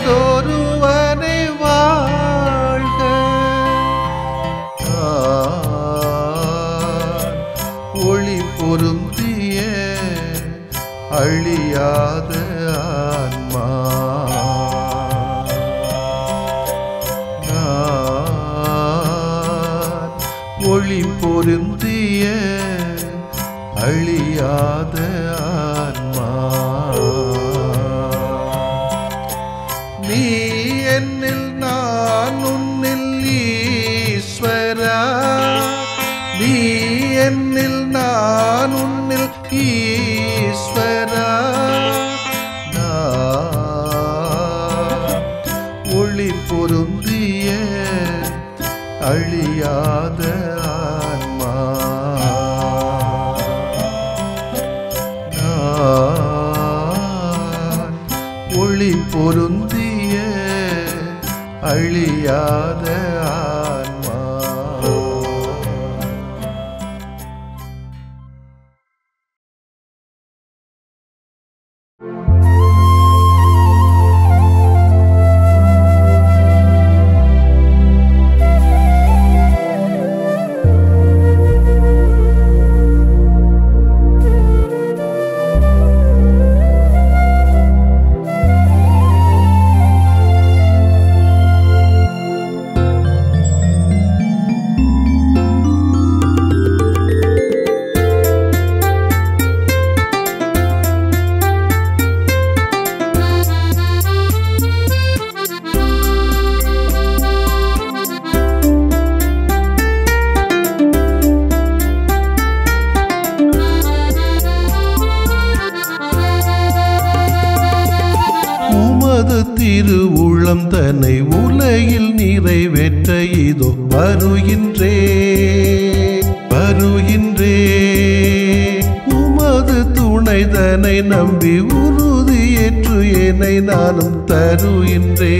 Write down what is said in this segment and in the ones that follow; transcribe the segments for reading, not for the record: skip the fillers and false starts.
நீங்காதொருவனை வாழ்க ஒளி பொருந்திய அழியாத ஆன்மா ஒளி பொருந்திய அழியாத ஆன்மா நீ என்னில் நான் உன்னில் ஈஸ்வரா நீ என்னில் நான் உன்னில் ஈஸ்வரா ஒளி பொருந்திய அழியாத ஆன்மா ஒளி பொருந்திய அழியாத ஆன்மா திருவுளம் தன்னை உலகில் நிறைவேற்ற இதோ வருகின்றே உமது துணைதனை நம்பி உறுதியேற்று என்னை நானும் தருகின்றே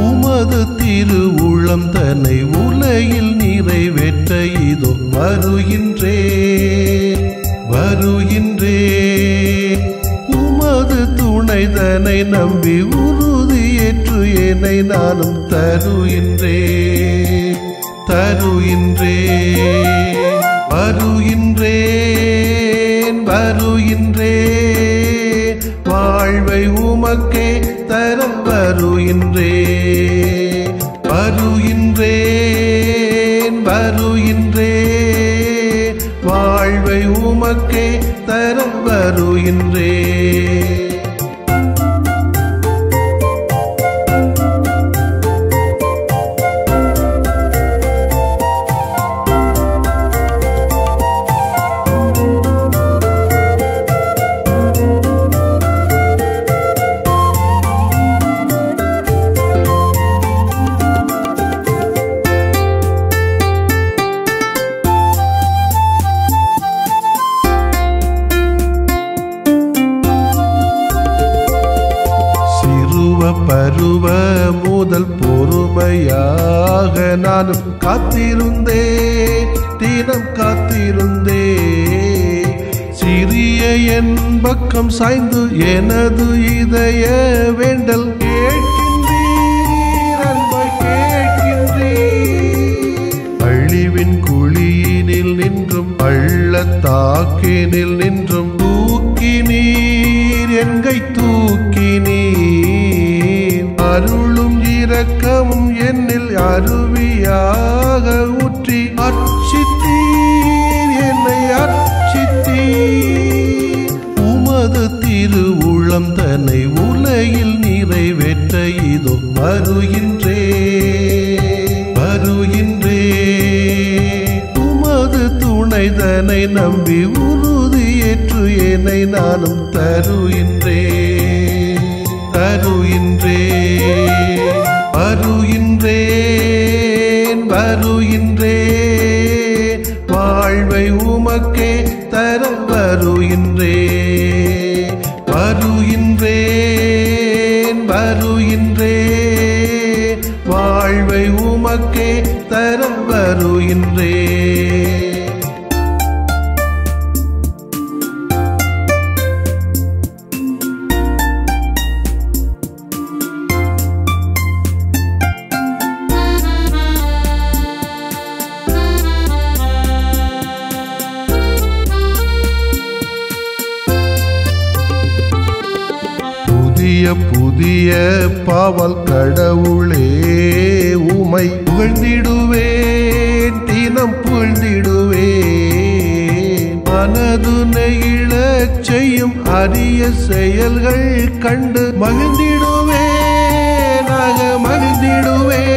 உமது திருவுளம் தன்னை உலகில் நிறைவேற்ற இதோ வருகின்றே உமது துணைதனை நம்பி உறுதியேற்று என்னை நானும் தருகின்றே வாழ்வை உமக்கே தர வருகின்றே வாழ்வை உமக்கே தர வருகின்றே பருவ முதல் பொறுமையாக நானும் தினம் காத்திருந்தே சிறிய என் பக்கம் சாய்ந்து எனது இதய வேண்டல் அழிவின் குழியினில் நின்றும் பள்ளத்தாக்கினில் நின்றும் தூக்கி நீர் என்கை தூக்கி நீர் அருளும் இரக்கமும் என்னில் அருவியாக ஊற்றி அர்ச்சித்தீர் என்னை அர்ச்சித்தீர் உமது திருவுளம் தன்னை உலகில் நிறைவேற்ற இதோ வருகின்றே உமது துணைதனை நம்பி உறுதியேற்று என்னை நானும் தருகின்றே வாழ்வை உமக்கே தர வருகின்றே வாழ்வை உமக்கே தர வருகின்றே புதிய புதிய பாவல் கடவுளே உமை புகழ்ந்திடுவேன், தினம் புகழ்ந்திடுவேன். மனது நெகிழச் செய்யும் அரிய செயல்கள் கண்டு மகிழ்ந்திடுவேன், மகிழ்ந்திடுவேன்.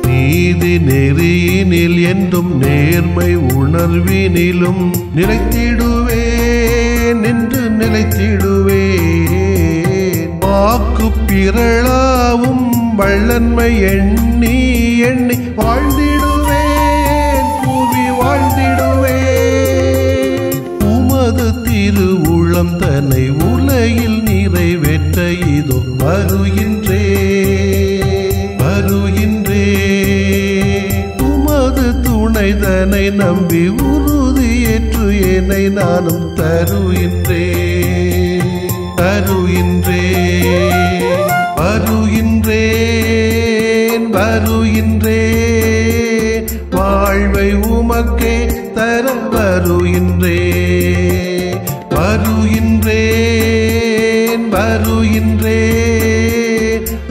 நீதி நெறியினில் என்றும் நேர்மை உணர்வினிலும் நிலைத்திடுவேன் என்று நிலைத்திடுவேன். வாக்கு பிறளாவும் வள்ளன்மை எண்ணி எண்ணி வாழ்ந்திடுவேன், புவி வாழ்ந்திடுவேன். உமது திருவுளம் தன்னை உலகில் நிறைவேற்ற இதோ வருகின்றேன். உமது துணைதனை நம்பி உறுதியேற்று என்னை நானும் தருகின்றேன். வாழ்வை உமக்கே தர வருகின்றேன்.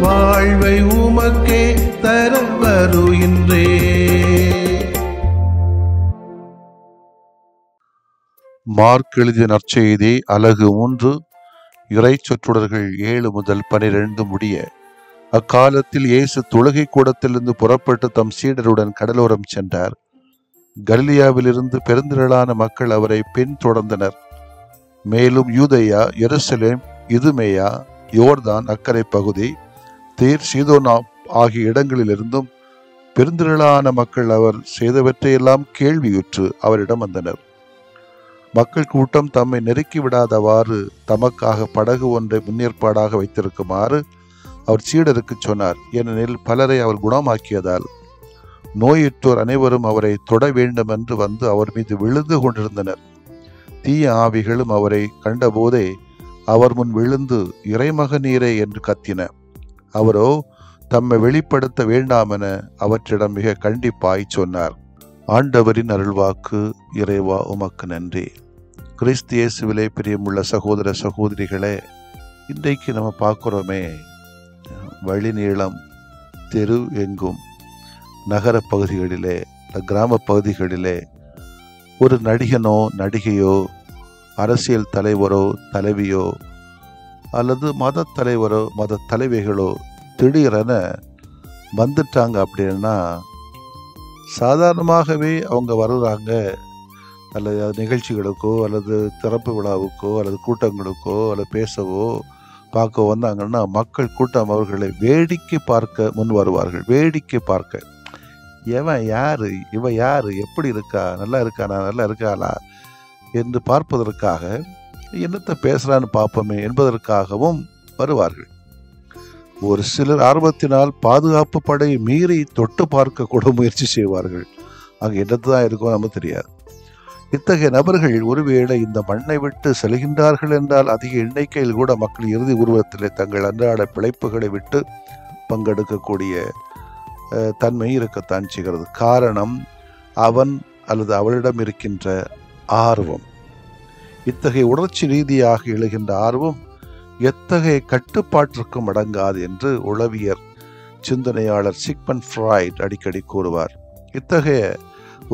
வாழ்வை உமக்கே தர வருகின்றேன். மார்க் எழுதிய நற்செய்தி அலகு 3 இறை சொற்றொடர்கள் 7 முதல் 12 முடிய. அக்காலத்தில் இயேசு தொழுகை கூடத்திலிருந்து புறப்பட்டு தம் சீடருடன் கடலோரம் சென்றார். கலிலியாவிலிருந்து பெருந்திரளான மக்கள் அவரை பின்தொடர்ந்தனர். மேலும் யூதேயா, எருசலேம், இதுமேயா, யோர்தான் அக்கரை பகுதி, தீர், சீதோனா ஆகிய இடங்களிலிருந்தும் பெருந்திரளான மக்கள் அவர் செய்தவற்றையெல்லாம் கேள்வியுற்று அவரிடம் வந்தனர். மக்கள் கூட்டம் தம்மை நெருக்கி விடாதவாறு தமக்காக படகு ஒன்றை முன்னேற்பாடாக வைத்திருக்குமாறு அவர் சீடருக்கு சொன்னார். ஏனெனில் பலரை அவர் குணமாக்கியதால் நோயுற்றோர் அனைவரும் அவரை தொட வேண்டும் என்று வந்து அவர் மீது விழுந்து கொண்டிருந்தனர். தீய ஆவிகளும் அவரை கண்டபோதே அவர் முன் விழுந்து இறைமகனீரே என்று கத்தின. அவரோ தம்மை வெளிப்படுத்த வேண்டாமென அவற்றிடம் மிக கண்டிப்பாய் சொன்னார். ஆண்டவரின் அருள்வாக்கு. இறைவா உமக்கு நன்றி. கிறிஸ்து இயேசுவிலே பிரியமுள்ள சகோதர சகோதரிகளே, இன்றைக்கு நம்ம பார்க்குறோமே, வழிநீளம் தெரு எங்கும் நகர பகுதிகளிலே, கிராம பகுதிகளிலே ஒரு நடிகனோ நடிகையோ, அரசியல் தலைவரோ தலைவியோ, அல்லது மத தலைவரோ மத தலைவிகளோ திடீரென வந்துட்டாங்க அப்படின்னா சாதாரணமாகவே அவங்க வர்றாங்க. அல்லது நிகழ்ச்சிகளுக்கோ அல்லது திறப்பு விழாவுக்கோ அல்லது கூட்டங்களுக்கோ அல்லது பேசவோ பார்க்க வந்தாங்கன்னா மக்கள் கூட்டம் அவர்களை வேடிக்கை பார்க்க முன் வருவார்கள். வேடிக்கை பார்க்க, எவன் யாரு, இவ யாரு, எப்படி இருக்கா, நல்லா இருக்கானா, நல்லா இருக்காளா என்று பார்ப்பதற்காக, என்னத்தை பேசுறான்னு பார்ப்போமே என்பதற்காகவும் வருவார்கள். ஒரு சிலர் ஆர்வத்தினால் பாதுகாப்பு படை மீறி தொட்டு பார்க்க கூட முயற்சி செய்வார்கள். அங்கே என்னதான் இருக்கோ நமக்கு தெரியாது. இத்தகைய நபர்கள் ஒருவேளை இந்த மண்ணை விட்டு செல்கின்றார்கள் என்றால் அதிக எண்ணிக்கையில் கூட மக்கள் இறுதி உருவத்திலே தங்கள் அன்றாட பிழைப்புகளை விட்டு பங்கெடுக்கக்கூடிய தன்மை இருக்கத்தான் செய்கிறது. காரணம் அவன் அல்லது அவளிடம் இருக்கின்ற ஆர்வம். இத்தகைய உணர்ச்சி ரீதியாக எழுகின்ற ஆர்வம் எத்தகைய கட்டுப்பாட்டிற்கும் அடங்காது என்று உளவியர் சிந்தனையாளர் சிக்மண்ட் ஃப்ராய்ட் அடிக்கடி கூறுவார். இத்தகைய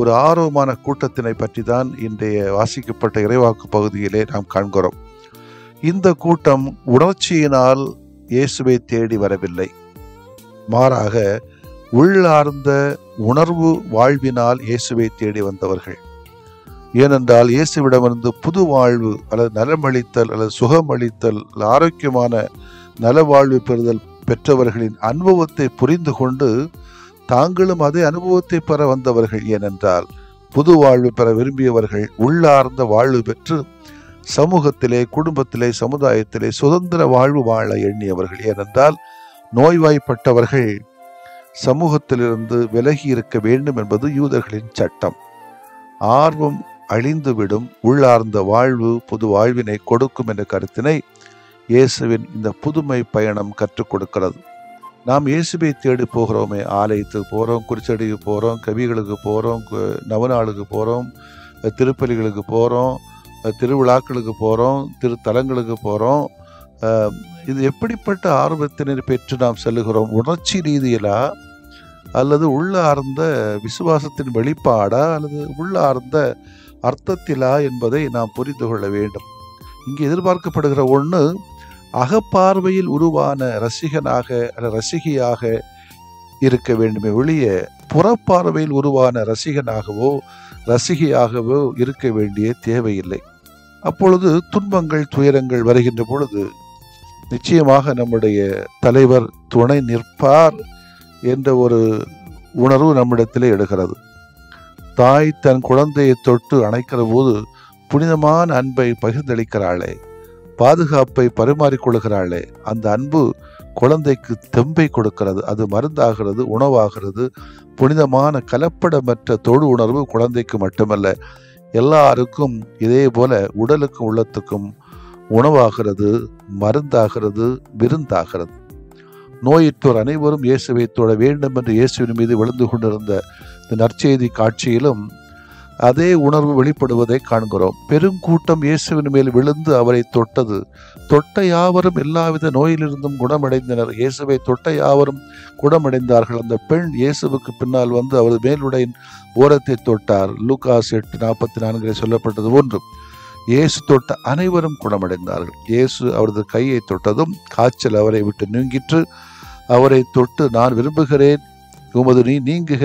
ஒரு ஆர்வமான கூட்டத்தினை பற்றி தான் இன்றைய வாசிக்கப்பட்ட இறைவாக்கு பகுதியிலே நாம் காண்கிறோம். இந்த கூட்டம் உணர்ச்சியினால் இயேசுவை தேடி வரவில்லை, மாறாக உள்ளார்ந்த உணர்வு வாழ்வினால் இயேசுவை தேடி வந்தவர்கள். ஏனென்றால் இயேசுவிடமிருந்து புது வாழ்வு அல்லது நலமளித்தல் அல்லது சுகமளித்தல், ஆரோக்கியமான நலவாழ்வு பெறுதல் பெற்றவர்களின் அனுபவத்தை புரிந்து கொண்டு தாங்களும் அதே அனுபவத்தை பெற வந்தவர்கள். ஏனென்றால் புது வாழ்வு பெற விரும்பியவர்கள் உள்ளார்ந்த வாழ்வு பெற்று சமூகத்திலே, குடும்பத்திலே, சமுதாயத்திலே சுதந்திர வாழ்வு வாழ எண்ணியவர்கள். ஏனென்றால் நோய்வாய்ப்பட்டவர்கள் சமூகத்திலிருந்து விலகி இருக்க வேண்டும் என்பது யூதர்களின் சட்டம். ஆர்வம் அழிந்துவிடும், உள்ளார்ந்த வாழ்வு புது வாழ்வினை கொடுக்கும் என்ற கருத்தினை இயேசுவின் இந்த புதுமை பயணம் கற்றுக் கொடுக்கிறது. நாம் இயேசுவை தேடி போகிறோமே, ஆலயத்துக்கு போகிறோம், குறிச்சடிக்கு போகிறோம், கவிகளுக்கு போகிறோம், நவநாளுக்கு போகிறோம், திருப்பலிகளுக்கு போகிறோம், திருவிழாக்களுக்கு போகிறோம், திருத்தலங்களுக்கு போகிறோம், இது எப்படிப்பட்ட ஆர்வத்தினை பெற்று நாம் செல்லுகிறோம்? உணர்ச்சி ரீதியிலா, அல்லது உள்ளார்ந்த விசுவாசத்தின் வெளிப்பாடா, அல்லது உள்ளார்ந்த அர்த்தத்திலா என்பதை நாம் புரிந்து கொள்ள வேண்டும். இங்கே எதிர்பார்க்கப்படுகிற ஒன்று, அகப்பார்வையில் உருவான ரசிகனாக அல்லது ரசிகையாக இருக்க வேண்டுமே ஒழிய புறப்பார்வையில் உருவான ரசிகனாகவோ ரசிகையாகவோ இருக்க வேண்டிய தேவையில்லை. அப்பொழுது துன்பங்கள் துயரங்கள் வருகின்ற பொழுது நிச்சயமாக நம்முடைய தலைவர் துணை நிற்பார் என்ற ஒரு உணர்வு நம்மிடத்திலே எடுகிறது. தாய் தன் குழந்தையை தொட்டு அணைக்கிற போது புனிதமான அன்பை பகிர்ந்தளிக்கிறாளே, பாதுகாப்பை பரிமாறிக்கொள்கிறாளே, அந்த அன்பு குழந்தைக்கு தெம்பை கொடுக்கிறது. அது மருந்தாகிறது, உணவாகிறது. புனிதமான கலப்படமற்ற தொடு உணர்வு குழந்தைக்கு மட்டுமல்ல, எல்லாருக்கும் இதே போல உடலுக்கும் உள்ளத்துக்கும் உணவாகிறது, மருந்தாகிறது, விருந்தாகிறது. நோயிற்றோர் அனைவரும் இயேசுவை தொட வேண்டும் என்று இயேசுவின் மீது விழுந்து கொண்டிருந்த இந்த நற்செய்தி காட்சியிலும் அதே உணர்வு வெளிப்படுவதை காண்கிறோம். பெருங்கூட்டம் இயேசுவின் மேல் விழுந்து அவரை தொட்டது. தொட்ட யாவரும் எல்லாவித நோயிலிருந்தும் குணமடைந்தனர். இயேசுவை தொட்ட யாவரும் குணமடைந்தார்கள். அந்த பெண் இயேசுவுக்கு பின்னால் வந்து அவரது மேலுடையின் ஓரத்தை தொட்டார். லூகாஸ் 8:44 சொல்லப்பட்டது போன்று இயேசு தொட்ட அனைவரும் குணமடைந்தார்கள். இயேசு அவரது கையை தொட்டதும் காய்ச்சல் அவரை விட்டு நீங்கிற்று. அவரை தொட்டு, நான் விரும்புகிறேன், உமது நீங்குக,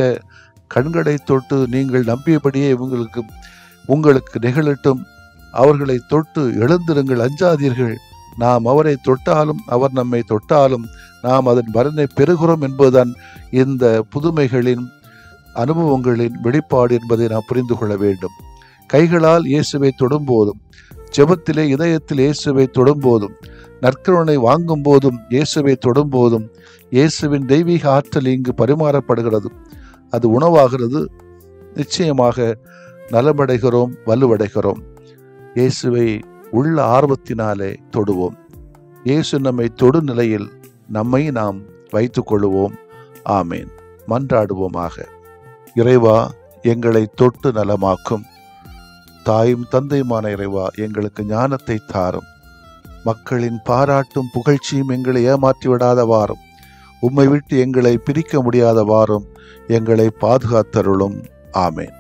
கண்களை தொட்டு நீங்கள் நம்பியபடியே உங்களுக்கு நிகழட்டும், அவர்களை தொட்டு எழுந்திருங்கள், அஞ்சாதீர்கள், நாம் அவரை தொட்டாலும் அவர் நம்மை தொட்டாலும் நாம் அதன் பலனை பெறுகிறோம் என்பதுதான் இந்த புதுமைகளின் அனுபவங்களின் வெளிப்பாடு என்பதை நாம் புரிந்து கொள்ள வேண்டும். கைகளால் இயேசுவை தொடும்போதும், ஜெபத்திலே இதயத்தில் இயேசுவை தொடும்போதும், நற்கருணை வாங்கும் போதும் இயேசுவை தொடும்போதும் இயேசுவின் தெய்வீக ஆற்றல் இங்கு பரிமாறப்படுகிறது. அது உணவாகிறது. நிச்சயமாக நலமடைகிறோம், வலுவடைகிறோம். இயேசுவை உள்ள ஆர்வத்தினாலே தொடுவோம். இயேசு நம்மை தொடு நிலையில் நம்மை நாம் வைத்துக் கொள்ளுவோம். ஆமேன். மன்றாடுவோமாக. இறைவா, எங்களை தொட்டு நலமாக்கும். தாயும் தந்தையுமான இறைவா, எங்களுக்கு ஞானத்தை தாரும். மக்களின் பாராட்டும் புகழ்ச்சியும் எங்களை ஏமாற்றி விடாதவாறும், உம்மை விட்டு எங்களை பிரிக்க முடியாதவாறும் எங்களை பாதுகாத்தருளும். ஆமேன்.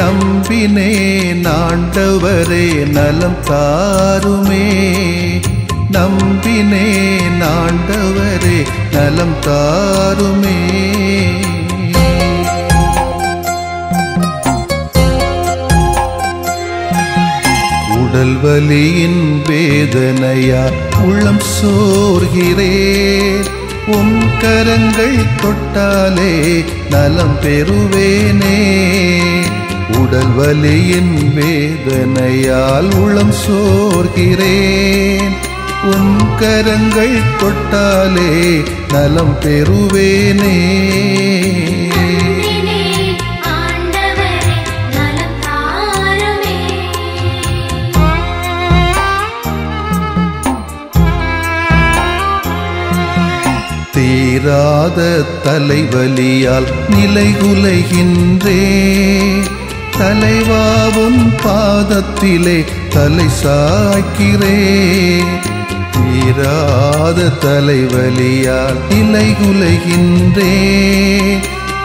நம்பினேன் ஆண்டவரே, நலம் தாருமே. நம்பினேன் ஆண்டவரே, நலம் தாருமே. உடல் வலியின் வேதனையா உள்ளம் சோர்கிறேன். உம் கரங்கள் தொட்டாலே நலம் பெறுவேனே. உடல் வலியின் வேதனையால் உள்ளம் சோர்கிறேன். உம் கரங்கள் தொட்டாலே நலம் பெறுவேனே. தீராத தலைவலியால் நிலைகுலைகின்றேன். தலைவாவும் பாதத்திலே தலை சாய்க்கிறேன். தீராத தலைவலியால் நிலைகுலைகின்றேன்.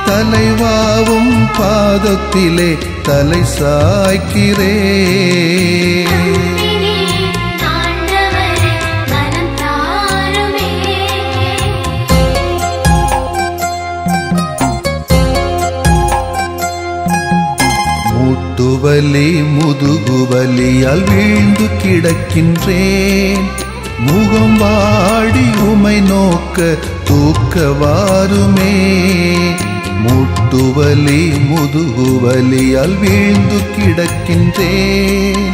தலைவாவும் பாதத்திலே தலை சாய்க்கிறேன். முட்டுவலி முதுகுவலியால் வீழ்ந்து கிடக்கின்றேன். முகம் வாடி உமை நோக்க தூக்கவாருமே. முட்டுவலி முதுகுவலியால் வீழ்ந்து கிடக்கின்றேன்.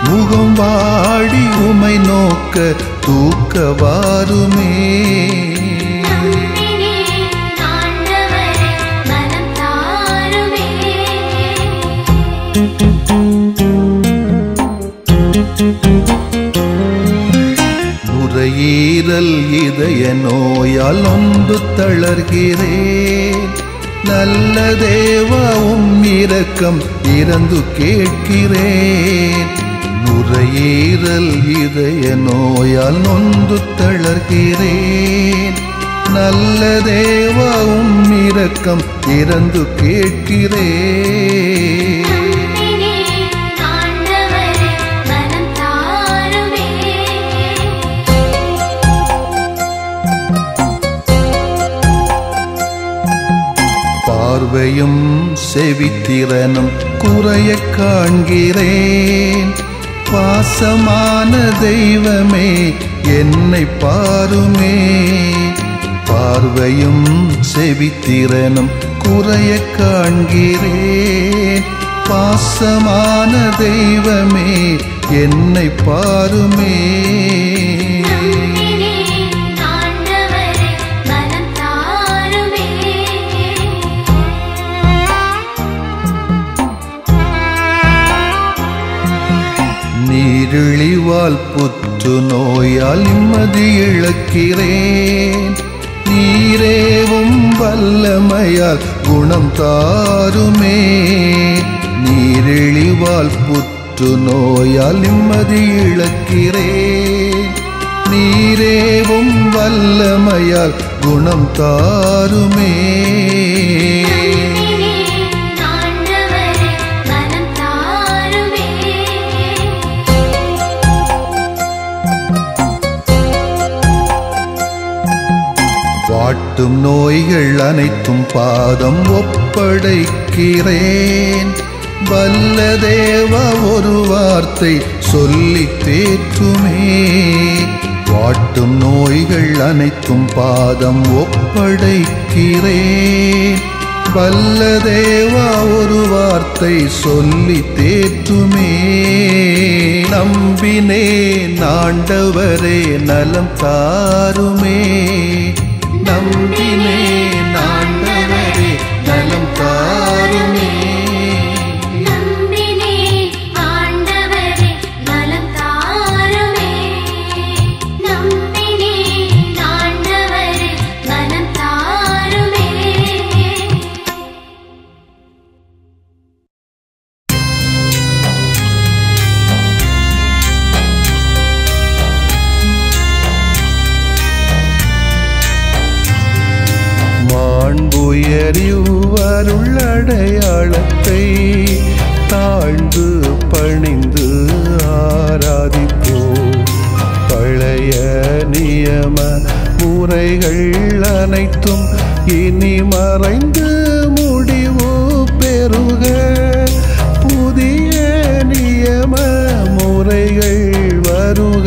முகம் வாடி உமை நோக்க தூக்கவாருமே. நோயால் நொந்து தளர்கிறேன். நல்ல தேவா இரக்கம் இறந்து கேட்கிறேன். நுரையீரல் இதய நோயால் நொந்து தளர்கிறேன். நல்ல தேவா இரக்கம் இறந்து கேட்கிறேன். பார்வையும் செவித்திறனும் குறைய காண்கிறேன். பாசமான தெய்வமே என்னை பாருமே. பார்வையும் செவித்திறனும் குறைய காண்கிறேன். பாசமான தெய்வமே என்னை பாருமே. நீரிழிவால் புற்று நோயால் நிம்மதி இழக்கிறேன். நீரேவும் வல்லமையால் குணம் தாருமே. நீரிழிவால் புற்று நோயால் நிம்மதி இழக்கிறேன். நீரேவும் வல்லமையால் குணம் தாருமே. வாட்டும் நோய்கள் அனைத்தும் பாதம் ஒப்படைக்கிறேன். வல்ல தேவா ஒரு வார்த்தை சொல்லி தேற்றுமே. வாட்டும் நோய்கள் அனைத்தும் பாதம் ஒப்படைக்கிறேன். வல்ல தேவா ஒரு வார்த்தை சொல்லி தேற்றுமே. நம்பினேன் ஆண்டவரே நலம் தாருமே. நம்பினேன் ஆண்டவரே நலம் தாருமே. நம்பினேன் ஆண்டவரே நலம் தாருமே. நம்பினேன் ஆண்டவரே நலம் தாருமே. அருளடையாளத்தை தாழ்ந்து பணிந்து ஆராதிப்போம். பழைய நியம முறைகள் அனைத்தும் இனி மறைந்து முடிவு பெறுக. புதிய நியம முறைகள் வருக.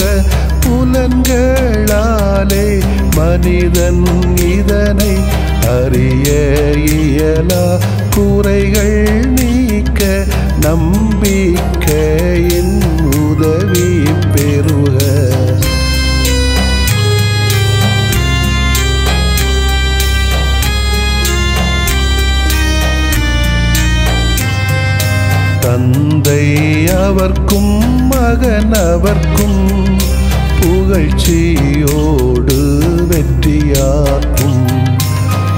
புலன்களாலே மனிதன் இதனை அறிய இயலா. குறைகள் நீக்க நம்பிக்கையின் உதவி பெறுக. தந்தை அவர்க்கும் மகன் அவர்க்கும் புகழ்ச்சியோடு வெற்றியாக்கும்.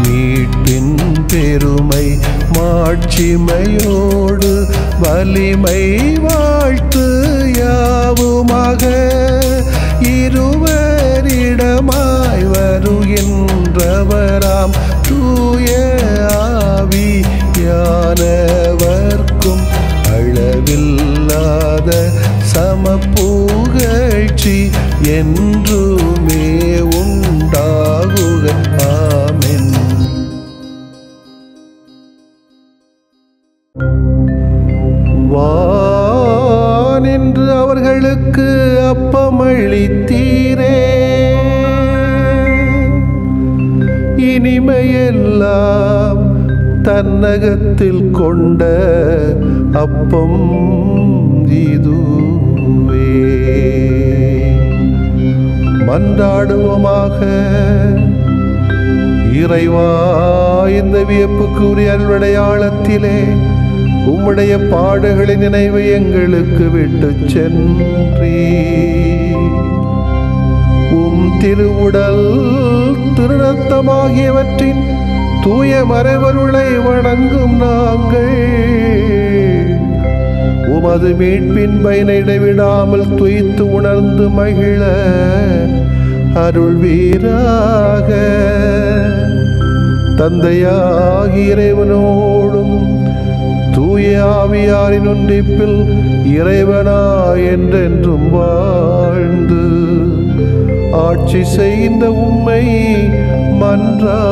மீட்பின் பெருமை மாட்சிமையோடு வலிமை வாழ்த்து யாவுமாக. இருவரிடமாய் வருகின்றவராம் தூய ஆவியானவர்க்கும் அளவில்லாத சமப்புகழ்ச்சி என்றுமே உண்டாகுக. ஆமென். வானின்று அவர்களுக்கு அப்பமளித்தீரே. இனிமையெல்லாம் தன்னகத்தில் கொண்ட அப்பம் இதுவே. மன்றாடுவோமாக. இறைவா, இந்த வியப்புக்குரிய அருளடையாளத்திலே உம்முடைய பாடுகளின் நினைவை எங்களுக்கு விட்டு சென்றீ. உம் திருவுடல் திருநத்தமாகியவற்றின் தூய மறைவருளை வணங்கும் நாங்கள் உமது மீட்பின் பயனை இடைவிடாமல் துய்த்து உணர்ந்து மகிழ அருள்வீராக. தந்தையாகி இறைவனோடும் தூய ஆவியாரின் ஒன்றிப்பில் இறைவனா என்றென்றும் வாழ்ந்து ஆட்சி செய்கின்ற உம்மை மன்றாடுகிறோம்.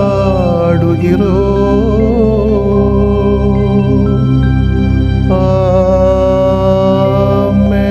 ஆமென்.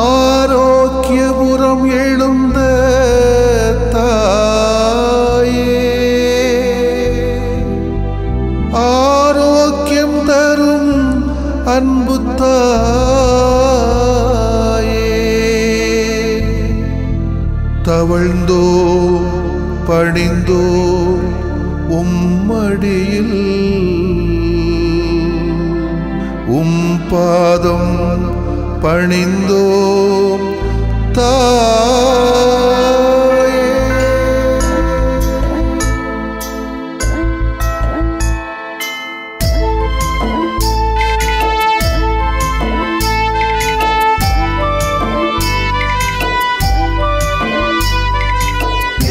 ஆரோக்கியபுரம் எழுந்த தாயே, ஆரோக்கியம் தரும் அன்பு தாயே, தவழ்ந்தோ பணிந்தோ உம்மடியில் உம் பாதம் பணிந்தோம் தாயே.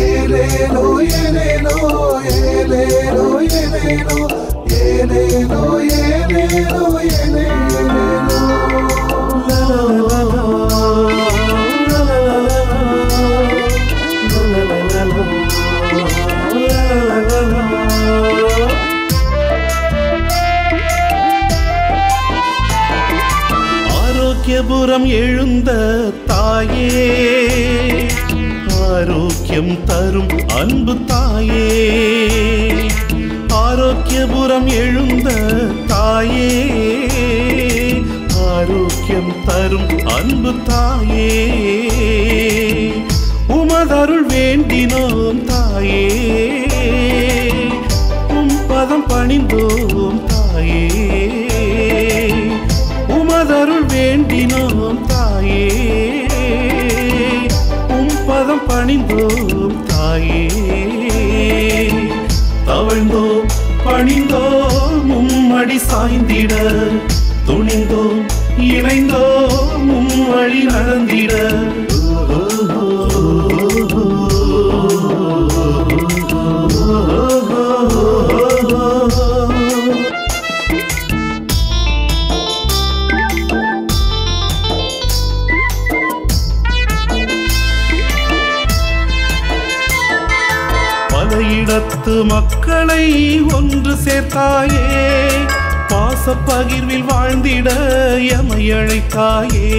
ஏலேலோ ஏலேலோ ஏலேலோ ஏலேலோ ஏலேலோ ஏலேலோ ஏலேலோ. ஆரோக்கியபுரம் எழுந்த தாயே, ஆரோக்கியம் தரும் அன்பு தாயே, ஆரோக்கியபுரம் எழுந்த தாயே, ஆரோக்கியம் தரும் அன்பு தாயே, உமதருள் வேண்டினோம் தாயே, உம் பதம் பணிந்தோம் தாயே, உமதருள் வேண்டினோம் தாயே, உம் பதம் பணிந்தோம் தாயே, தவழ்ந்தோம் பணிந்தோம் உம்மடி சாய்ந்திட, துணிந்தோம் இணைந்தோம் உம் வழி நடந்திட. பல இடத்து மக்களை ஒன்று சேர்த்தாயே, பாசப்பகிர்வில் வாழ்ந்திட எமை அழைத்தாயே,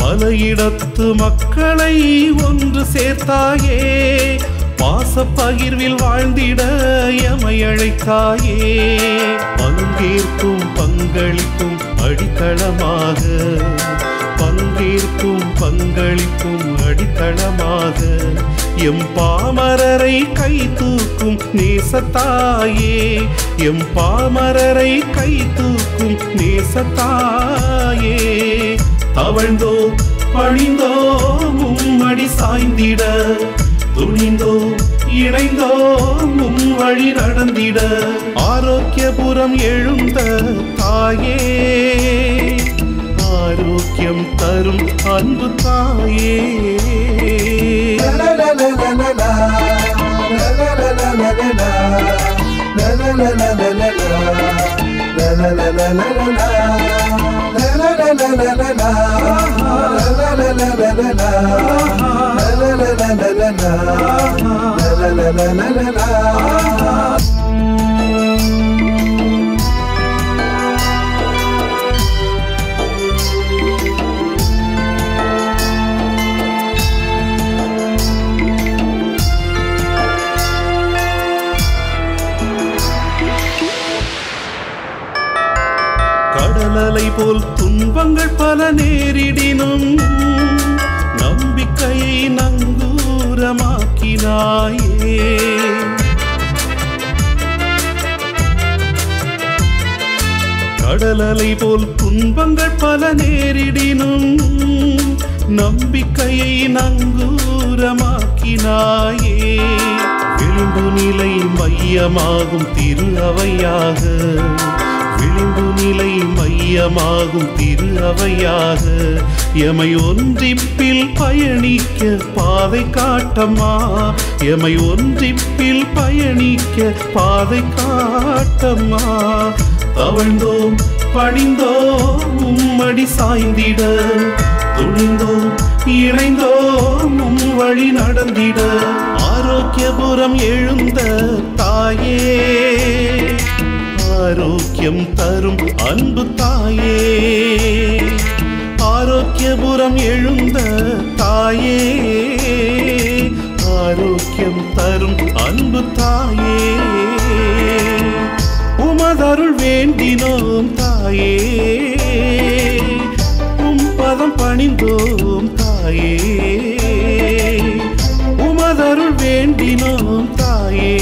பல இடத்து மக்களை ஒன்று சேர்த்தாயே, பாசப்பகிர்வில் வாழ்ந்திட எமை அழைத்தாயே, பங்கேற்கும் பங்களிக்கும் அடித்தளமாக, பங்கேற்கும் பங்களிக்கும் அடித்தளமாக எம் பாமரரை கை தூக்கும் நேசத்தாயே, எம் பாமரரை கை தூக்கும் நேசத்தாயே. தவழ்ந்தோ பணிந்தோ உம்மடி சாய்ந்திட, துணிந்தோ இணைந்தோ உம் வழி நடந்திட. ஆரோக்கியபுரம் எழுந்த தாயே, ஆரோக்கியம் தரும் அன்பு தாயே. கடலலை போல் துன்பங்கள் பல நேரிடினும் நம்பிக்கையை நங்கூரமாக்கினாயே. கடலலை போல் துன்பங்கள் பல நேரிடினும் நம்பிக்கையை நங்கூரமாக்கினாயே. விழுந்து நிலை மையமாகும் திரு அவையாக, விழுந்து நிலை மையமாகும் திரு அவையாக. எமை ஒன்றிப்பில் பயணிக்க பாதை காட்டம்மா, எமை ஒன்றிப்பில் பயணிக்க பாதை காட்டம்மா. தவழ்ந்தோம் பணிந்தோம் உம்மடி சாய்ந்திட, துணிந்தோம் இணைந்தோம் உம் வழி நடந்திட. ஆரோக்கியபுரம் எழுந்த தாயே, ஆரோக்கியம் தரும் அன்பு தாயே. ஆரோக்கியபுரம் எழுந்த தாயே, ஆரோக்கியம் தரும் அன்பு தாயே. உமதருள் வேண்டினோம் தாயே, உம் பதம் பணிந்தோம் தாயே. உமதருள் வேண்டினோம் தாயே,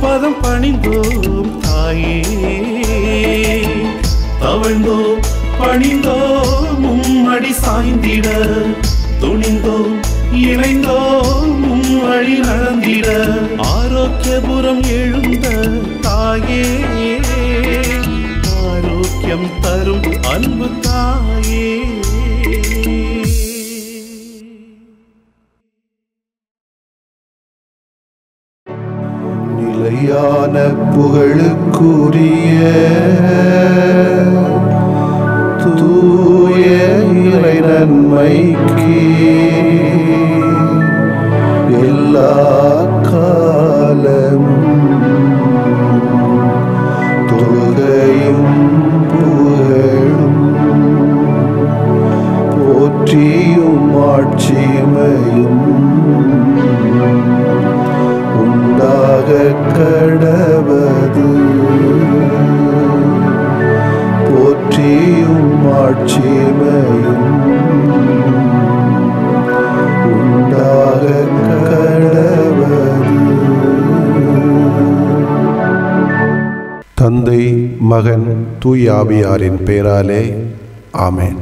பதம் பணிந்தோம் தாயே. தவழ்ந்தோம் பணிந்தோம் உம்மடி சாய்ந்திட, துணிந்தோம் இணைந்தோம் உம் வழி நடந்திட. ஆரோக்கியபுரம் எழுந்த தாயே, ஆரோக்கியம் தரும் அன்பு தாயே. நிலையான புகழுக்குரிய தூய இறை நன்மைக்கு எல்லா காலமும் தொழுகையும் புகழும் போற்றியும் ஆட்சிமையும் உண்டாக கடவது. போற்றியும் ஆட்சிமையும் உண்டாக கடவது. தந்தை, மகன், தூய ஆவியாரின் பெயராலே ஆமென்.